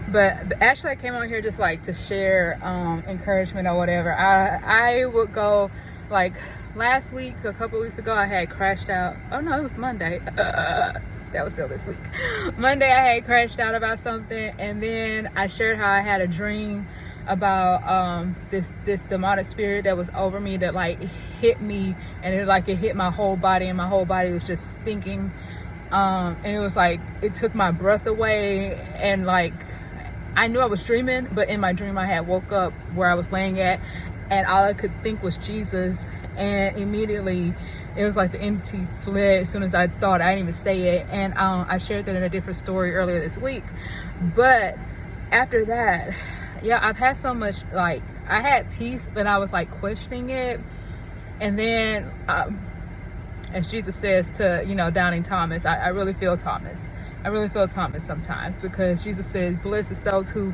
But actually, I came on here just like to share encouragement or whatever. I would go, like last week, a couple weeks ago, I had crashed out. Oh no, it was Monday. That was still this week. Monday, I had crashed out about something, and then I shared how I had a dream about this demonic spirit that was over me that like hit me, and it hit my whole body, and my whole body was just stinking. And it was like it took my breath away, and like I knew I was dreaming, but in my dream I had woke up where I was laying at, and all I could think was Jesus. And immediately it was like the entity fled as soon as I thought. I didn't even say it. And I shared that in a different story earlier this week. But after that, yeah, I've had so much, like I had peace, but I was like questioning it. And then as Jesus says to, doubting Thomas, I really feel Thomas. I really feel Thomas sometimes, because Jesus says, blessed is those who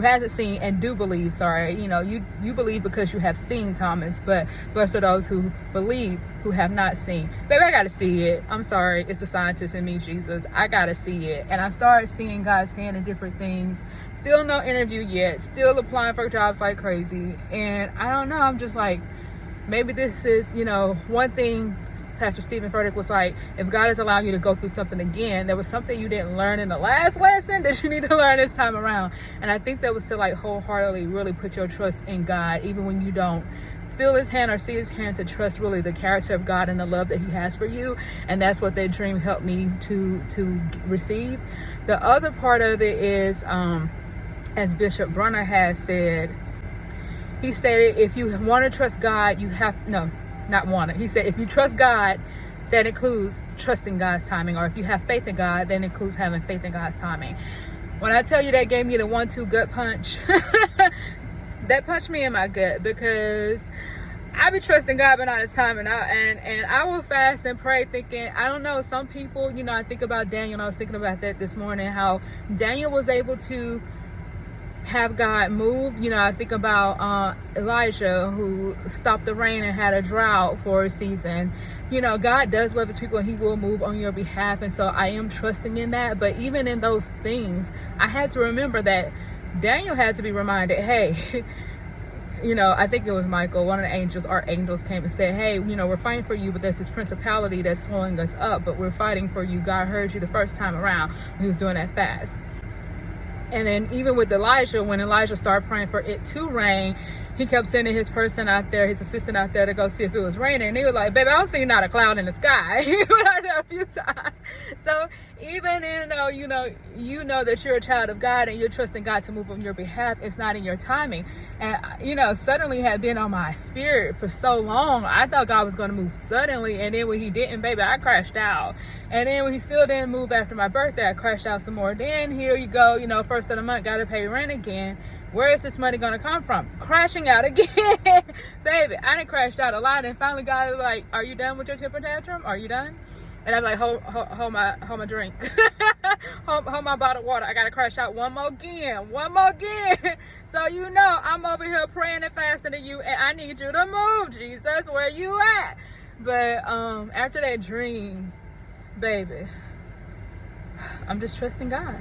hasn't seen and do believe. Sorry, you believe because you have seen, Thomas, but blessed are those who believe who have not seen. Baby, I gotta see it. I'm sorry, it's the scientist in me, Jesus. I gotta see it. And I started seeing God's hand in different things. Still no interview yet. Still applying for jobs like crazy. And I don't know, I'm just like, maybe this is, one thing Pastor Stephen Furtick was like, if God is allowing you to go through something again, there was something you didn't learn in the last lesson that you need to learn this time around. And I think that was to like wholeheartedly really put your trust in God, even when you don't feel his hand or see his hand, to trust really the character of God and the love that he has for you. And that's what that dream helped me to receive. The other part of it is, as Bishop Brunner has said, he stated, if you want to trust God, you have, no, not want it. He said, if you trust God, that includes trusting God's timing. Or if you have faith in God, that includes having faith in God's timing. When I tell you that gave me the 1-2 gut punch, that punched me in my gut, because I be trusting God but not his timing. And I will fast and pray thinking, I don't know, some people, I think about Daniel, and I was thinking about that this morning, how Daniel was able to have God move. I think about Elijah, who stopped the rain and had a drought for a season. God does love his people, and he will move on your behalf. And so I am trusting in that. But even in those things, I had to remember that Daniel had to be reminded, hey, I think it was Michael, one of the angels, archangels, came and said, hey, we're fighting for you, but there's this principality that's slowing us up, but we're fighting for you. God heard you the first time around when he was doing that fast. And then even with Elijah, when Elijah started praying for it to rain, he kept sending his person out there, his assistant out there, to go see if it was raining. And he was like, baby, I don't see not a cloud in the sky. He went out there a few times. So even though, you know that you're a child of God and you're trusting God to move on your behalf, it's not in your timing. And, suddenly had been on my spirit for so long. I thought God was going to move suddenly. And then when he didn't, baby, I crashed out. And then when he still didn't move after my birthday, I crashed out some more. Then here you go, first of the month, got to pay rent again. Where is this money going to come from? Crashing out again. Baby, I done crashed out a lot. And finally God was like, are you done with your temper tantrum? Are you done? And I'm like, hold my drink. hold my bottle of water. I got to crash out one more again. So I'm over here praying and fasting to you, and I need you to move, Jesus. Where you at? But after that dream, baby, I'm just trusting God.